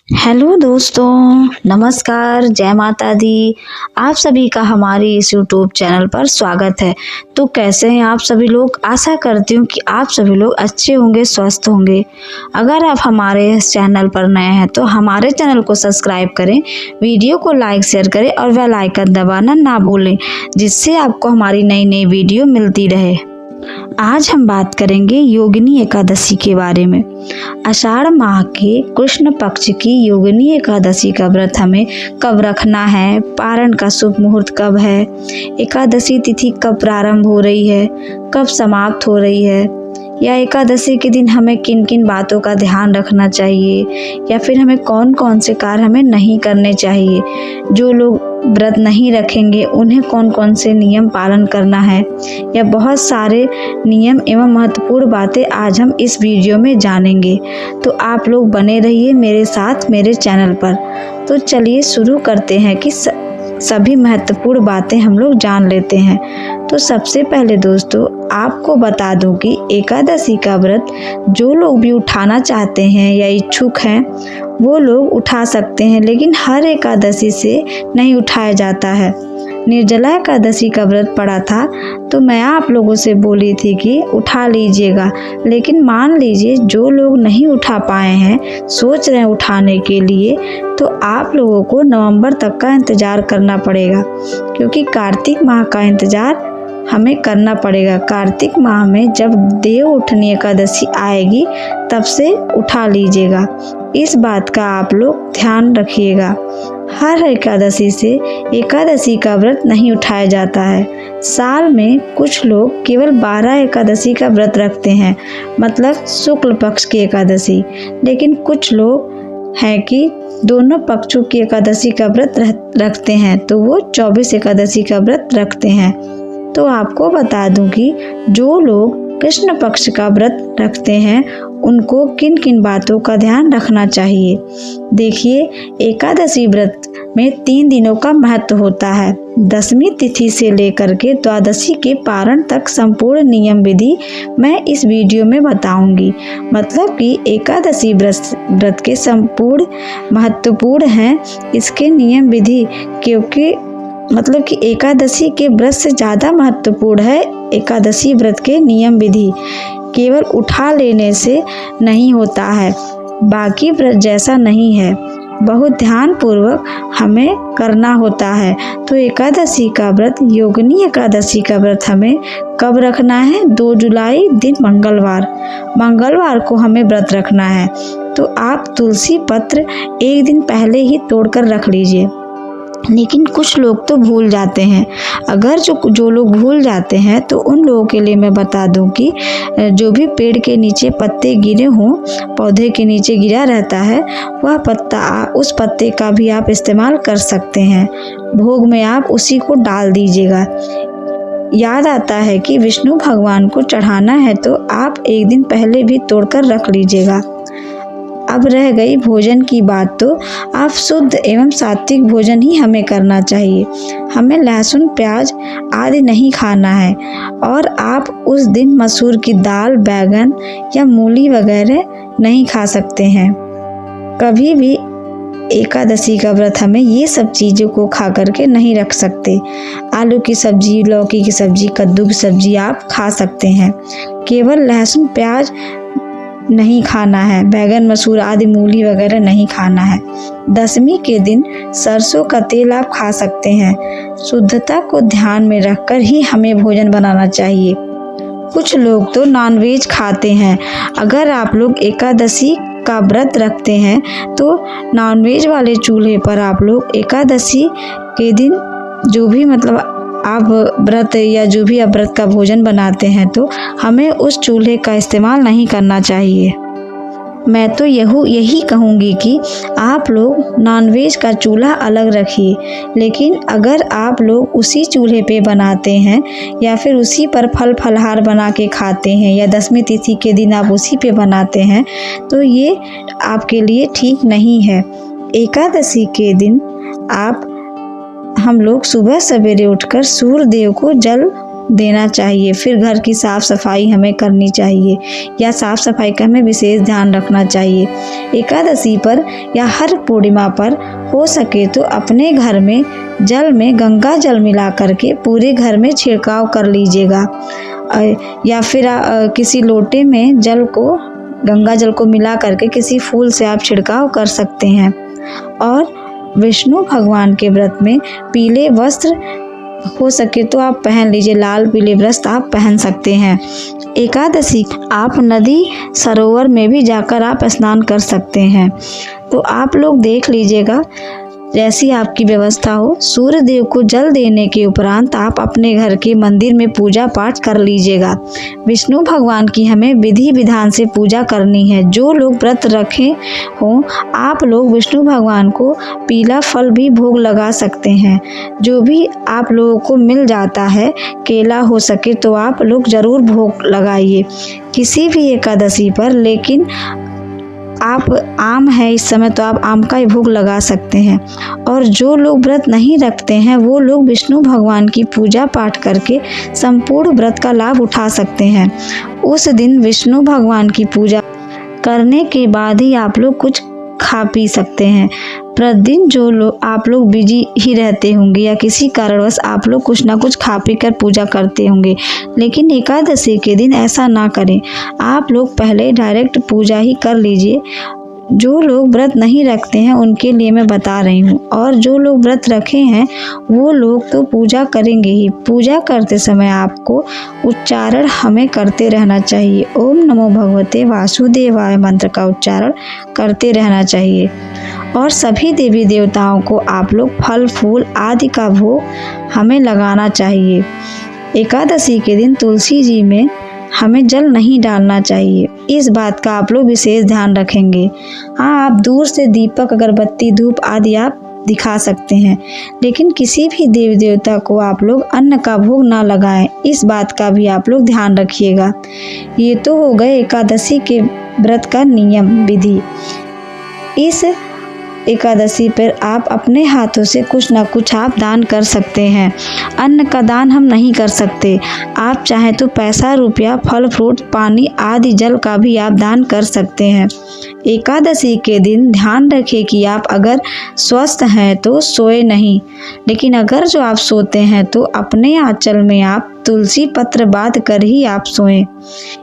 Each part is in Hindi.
हेलो दोस्तों, नमस्कार, जय माता दी। आप सभी का हमारे इस यूट्यूब चैनल पर स्वागत है। तो कैसे हैं आप सभी लोग? आशा करती हूँ कि आप सभी लोग अच्छे होंगे, स्वस्थ होंगे। अगर आप हमारे इस चैनल पर नए हैं तो हमारे चैनल को सब्सक्राइब करें, वीडियो को लाइक शेयर करें और बेल आइकन दबाना ना भूलें, जिससे आपको हमारी नई नई वीडियो मिलती रहे। आज हम बात करेंगे योगिनी एकादशी के बारे में। आषाढ़ माह के कृष्ण पक्ष की योगिनी एकादशी का व्रत हमें कब रखना है, पारण का शुभ मुहूर्त कब है, एकादशी तिथि कब प्रारंभ हो रही है, कब समाप्त हो रही है, या एकादशी के दिन हमें किन किन बातों का ध्यान रखना चाहिए, या फिर हमें कौन कौन से कार्य हमें नहीं करने चाहिए, जो लोग व्रत नहीं रखेंगे उन्हें कौन कौन से नियम पालन करना है, या बहुत सारे नियम एवं महत्वपूर्ण बातें आज हम इस वीडियो में जानेंगे। तो आप लोग बने रहिए मेरे साथ मेरे चैनल पर। तो चलिए शुरू करते हैं कि सभी महत्वपूर्ण बातें हम लोग जान लेते हैं। तो सबसे पहले दोस्तों आपको बता दूं कि एकादशी का व्रत जो लोग भी उठाना चाहते हैं या इच्छुक हैं वो लोग उठा सकते हैं, लेकिन हर एकादशी से नहीं उठाया जाता है। निर्जला एकादशी का व्रत पड़ा था तो मैं आप लोगों से बोली थी कि उठा लीजिएगा, लेकिन मान लीजिए जो लोग नहीं उठा पाए हैं, सोच रहे हैं उठाने के लिए, तो आप लोगों को नवंबर तक का इंतज़ार करना पड़ेगा, क्योंकि कार्तिक माह का इंतज़ार हमें करना पड़ेगा। कार्तिक माह में जब देव उठनी एकादशी आएगी तब से उठा लीजिएगा। इस बात का आप लोग ध्यान रखिएगा। हर एकादशी से एकादशी का व्रत नहीं उठाया जाता है। साल में कुछ लोग केवल 12 एकादशी का व्रत रखते हैं, मतलब शुक्ल पक्ष की एकादशी, लेकिन कुछ लोग हैं कि दोनों पक्षों की एकादशी का व्रत रखते हैं, तो वो 24 एकादशी का व्रत रखते हैं। तो आपको बता दूं कि जो लोग कृष्ण पक्ष का व्रत रखते हैं उनको किन किन बातों का ध्यान रखना चाहिए। देखिए, एकादशी व्रत में 3 दिनों का महत्व होता है। 10वीं तिथि से लेकर के द्वादशी के पारण तक संपूर्ण नियम विधि मैं इस वीडियो में बताऊंगी। मतलब कि एकादशी व्रत के संपूर्ण महत्वपूर्ण हैं इसके नियम विधि, क्योंकि मतलब कि एकादशी के व्रत से ज़्यादा महत्वपूर्ण है एकादशी व्रत के नियम विधि। केवल उठा लेने से नहीं होता है, बाकी व्रत जैसा नहीं है, बहुत ध्यान पूर्वक हमें करना होता है। तो एकादशी का व्रत, योगिनी एकादशी का व्रत हमें कब रखना है? 2 जुलाई दिन मंगलवार को हमें व्रत रखना है। तो आप तुलसी पत्र एक दिन पहले ही तोड़कर रख लीजिए। लेकिन कुछ लोग तो भूल जाते हैं। अगर जो लोग भूल जाते हैं तो उन लोगों के लिए मैं बता दूं कि जो भी पेड़ के नीचे पत्ते गिरे हों, पौधे के नीचे गिरा रहता है, वह पत्ता, उस पत्ते का भी आप इस्तेमाल कर सकते हैं। भोग में आप उसी को डाल दीजिएगा। याद आता है कि विष्णु भगवान को चढ़ाना है तो आप एक दिन पहले भी तोड़कर रख लीजिएगा। अब रह गई भोजन की बात, तो आप शुद्ध एवं सात्विक भोजन ही हमें करना चाहिए। हमें लहसुन, प्याज आदि नहीं खाना है, और आप उस दिन मसूर की दाल, बैगन या मूली वगैरह नहीं खा सकते हैं। कभी भी एकादशी का व्रत हमें ये सब चीज़ों को खा करके नहीं रख सकते। आलू की सब्जी, लौकी की सब्जी, कद्दू की सब्जी आप खा सकते हैं। केवल लहसुन, प्याज नहीं खाना है, बैगन, मसूर आदि मूली वगैरह नहीं खाना है। 10वीं के दिन सरसों का तेल आप खा सकते हैं। शुद्धता को ध्यान में रखकर ही हमें भोजन बनाना चाहिए। कुछ लोग तो नॉनवेज खाते हैं। अगर आप लोग एकादशी का व्रत रखते हैं तो नॉनवेज वाले चूल्हे पर आप लोग एकादशी के दिन जो भी मतलब आप व्रत या जो भी आप व्रत का भोजन बनाते हैं तो हमें उस चूल्हे का इस्तेमाल नहीं करना चाहिए। मैं तो यही कहूँगी कि आप लोग नॉनवेज का चूल्हा अलग रखिए, लेकिन अगर आप लोग उसी चूल्हे पे बनाते हैं या फिर उसी पर फल फलहार बना के खाते हैं, या 10वीं तिथि के दिन आप उसी पे बनाते हैं, तो ये आपके लिए ठीक नहीं है। एकादशी के दिन हम लोग सुबह सवेरे उठकर सूर्य देव को जल देना चाहिए। फिर घर की साफ़ सफाई हमें करनी चाहिए या साफ़ सफाई का हमें विशेष ध्यान रखना चाहिए। एकादशी पर या हर पूर्णिमा पर हो सके तो अपने घर में जल में गंगा जल मिला करके पूरे घर में छिड़काव कर लीजिएगा, या फिर किसी लोटे में गंगा जल को मिला करके किसी फूल से आप छिड़काव कर सकते हैं। और विष्णु भगवान के व्रत में पीले वस्त्र हो सके तो आप पहन लीजिए, लाल पीले वस्त्र आप पहन सकते हैं। एकादशी आप नदी सरोवर में भी जाकर आप स्नान कर सकते हैं। तो आप लोग देख लीजिएगा जैसी आपकी व्यवस्था हो। सूर्य देव को जल देने के उपरांत आप अपने घर के मंदिर में पूजा पाठ कर लीजिएगा। विष्णु भगवान की हमें विधि विधान से पूजा करनी है। जो लोग व्रत रखे हों आप लोग विष्णु भगवान को पीला फल भी भोग लगा सकते हैं। जो भी आप लोगों को मिल जाता है, केला हो सके तो आप लोग ज़रूर भोग लगाइए किसी भी एकादशी पर। लेकिन आप आम है इस समय तो आप आम का ही भोग लगा सकते हैं। और जो लोग व्रत नहीं रखते हैं वो लोग विष्णु भगवान की पूजा पाठ करके संपूर्ण व्रत का लाभ उठा सकते हैं। उस दिन विष्णु भगवान की पूजा करने के बाद ही आप लोग कुछ खा पी सकते हैं। प्रतिदिन जो लोग आप लोग बिजी ही रहते होंगे या किसी कारणवश आप लोग कुछ ना कुछ खा पी कर पूजा करते होंगे, लेकिन एकादशी के दिन ऐसा ना करें। आप लोग पहले डायरेक्ट पूजा ही कर लीजिए। जो लोग व्रत नहीं रखते हैं उनके लिए मैं बता रही हूँ, और जो लोग व्रत रखे हैं वो लोग तो पूजा करेंगे ही। पूजा करते समय आपको उच्चारण हमें करते रहना चाहिए। ओम नमो भगवते वासुदेवाय मंत्र का उच्चारण करते रहना चाहिए। और सभी देवी देवताओं को आप लोग फल फूल आदि का भोग हमें लगाना चाहिए। एकादशी के दिन तुलसी जी में हमें जल नहीं डालना चाहिए, इस बात का आप लोग विशेष ध्यान रखेंगे। हाँ, आप दूर से दीपक अगरबत्ती धूप आदि आप दिखा सकते हैं, लेकिन किसी भी देवी देवता को आप लोग अन्न का भोग ना लगाएं, इस बात का भी आप लोग ध्यान रखिएगा। ये तो हो गए एकादशी के व्रत का नियम विधि। इस एकादशी पर आप अपने हाथों से कुछ ना कुछ आप दान कर सकते हैं। अन्न का दान हम नहीं कर सकते, आप चाहें तो पैसा रुपया फल फ्रूट पानी आदि जल का भी आप दान कर सकते हैं। एकादशी के दिन ध्यान रखें कि आप अगर स्वस्थ हैं तो सोए नहीं, लेकिन अगर जो आप सोते हैं तो अपने आंचल में आप तुलसी पत्र बांध कर ही आप सोएं।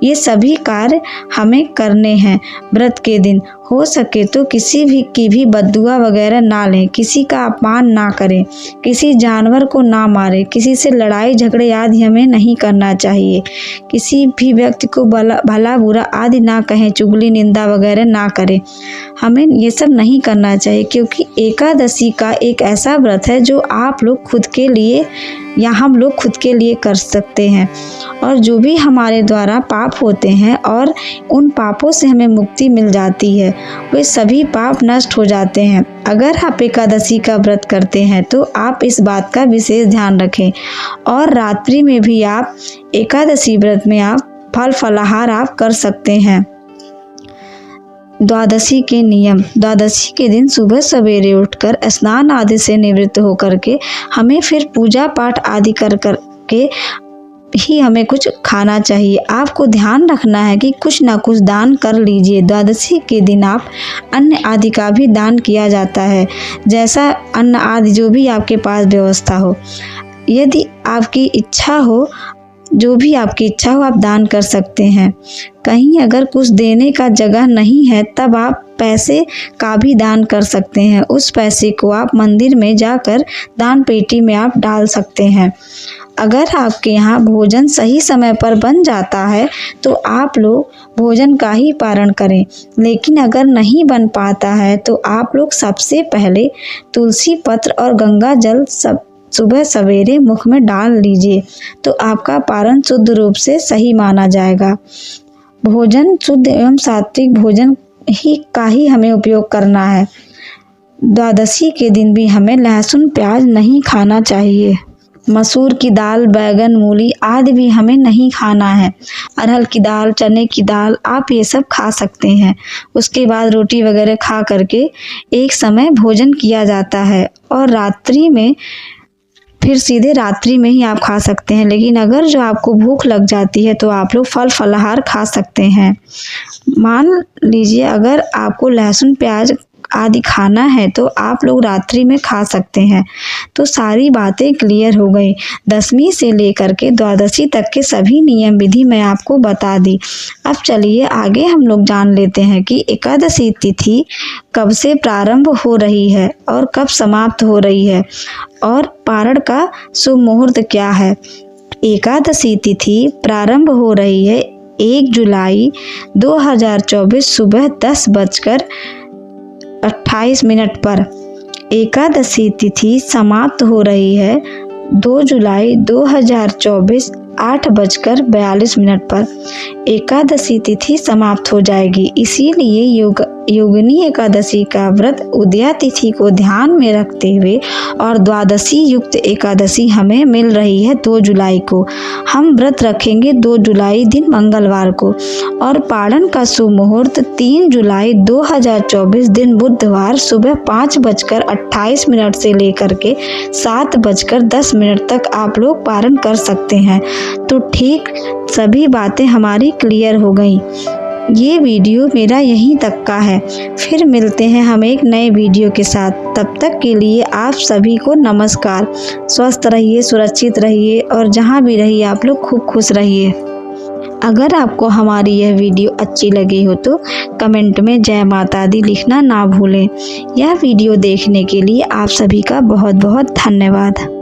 ये सभी कार्य हमें करने हैं व्रत के दिन। हो सके तो किसी भी की भी बद्दुआ वगैरह ना लें, किसी का अपमान ना करें, किसी जानवर को ना मारें, किसी से लड़ाई झगड़े आदि हमें नहीं करना चाहिए, किसी भी व्यक्ति को भला बुरा आदि ना कहें, चुगली निंदा वगैरह ना करें। हमें ये सब नहीं करना चाहिए, क्योंकि एकादशी का एक ऐसा व्रत है जो आप लोग खुद के लिए या हम लोग खुद के लिए कर सकते हैं। और जो भी हमारे द्वारा पाप होते हैं और उन पापों से हमें मुक्ति मिल जाती है, वे सभी पाप नष्ट हो जाते हैं। अगर आप एकादशी का व्रत करते हैं तो आप इस बात का विशेष ध्यान रखें। और रात्रि में भी आप एकादशी व्रत में आप फल फलाहार आप कर सकते हैं। द्वादशी के नियम। द्वादशी के दिन सुबह सवेरे उठकर स्नान आदि से निवृत्त होकर के हमें फिर पूजा पाठ आदि कर के ही हमें कुछ खाना चाहिए। आपको ध्यान रखना है कि कुछ ना कुछ दान कर लीजिए। द्वादशी के दिन आप अन्न आदि का भी दान किया जाता है, जैसा अन्न आदि जो भी आपके पास व्यवस्था हो। यदि आपकी इच्छा हो, जो भी आपकी इच्छा हो आप दान कर सकते हैं। कहीं अगर कुछ देने का जगह नहीं है तब आप पैसे का भी दान कर सकते हैं। उस पैसे को आप मंदिर में जाकर दान पेटी में आप डाल सकते हैं। अगर आपके यहाँ भोजन सही समय पर बन जाता है तो आप लोग भोजन का ही पारण करें, लेकिन अगर नहीं बन पाता है तो आप लोग सबसे पहले तुलसी पत्र और गंगा जल सुबह सवेरे मुख में डाल लीजिए, तो आपका पारण शुद्ध रूप से सही माना जाएगा। भोजन शुद्ध एवं सात्विक भोजन का ही हमें उपयोग करना है। द्वादशी के दिन भी हमें लहसुन प्याज नहीं खाना चाहिए। मसूर की दाल, बैगन, मूली आदि भी हमें नहीं खाना है। अरहर की दाल, चने की दाल आप ये सब खा सकते हैं। उसके बाद रोटी वगैरह खा करके एक समय भोजन किया जाता है और रात्रि में फिर सीधे रात्रि में ही आप खा सकते हैं। लेकिन अगर जो आपको भूख लग जाती है तो आप लोग फल फलाहार खा सकते हैं। मान लीजिए अगर आपको लहसुन प्याज आदि खाना है तो आप लोग रात्रि में खा सकते हैं। तो सारी बातें क्लियर हो गई। 10वीं से लेकर के द्वादशी तक के सभी नियम विधि मैं आपको बता दी। अब चलिए आगे हम लोग जान लेते हैं कि एकादशी तिथि कब से प्रारंभ हो रही है और कब समाप्त हो रही है और पारण का शुभ मुहूर्त क्या है। एकादशी तिथि प्रारंभ हो रही है 1 जुलाई 2024 सुबह 10:28 पर। एकादशी तिथि समाप्त हो रही है 2 जुलाई 2024 8:42 पर। एकादशी तिथि समाप्त हो जाएगी, इसीलिए योगिनी एकादशी का व्रत उदया तिथि को ध्यान में रखते हुए और द्वादशी युक्त एकादशी हमें मिल रही है 2 जुलाई को। हम व्रत रखेंगे 2 जुलाई दिन मंगलवार को और पारण का शुभ मुहूर्त 3 जुलाई 2024 दिन बुधवार सुबह 5:28 से लेकर के 7:10 तक आप लोग पारण कर सकते हैं। तो ठीक सभी बातें हमारी क्लियर हो गई। ये वीडियो मेरा यहीं तक का है। फिर मिलते हैं हम एक नए वीडियो के साथ। तब तक के लिए आप सभी को नमस्कार। स्वस्थ रहिए, सुरक्षित रहिए और जहाँ भी रहिए आप लोग खूब खुश रहिए। अगर आपको हमारी यह वीडियो अच्छी लगी हो तो कमेंट में जय माता दी लिखना ना भूलें। यह वीडियो देखने के लिए आप सभी का बहुत बहुत धन्यवाद।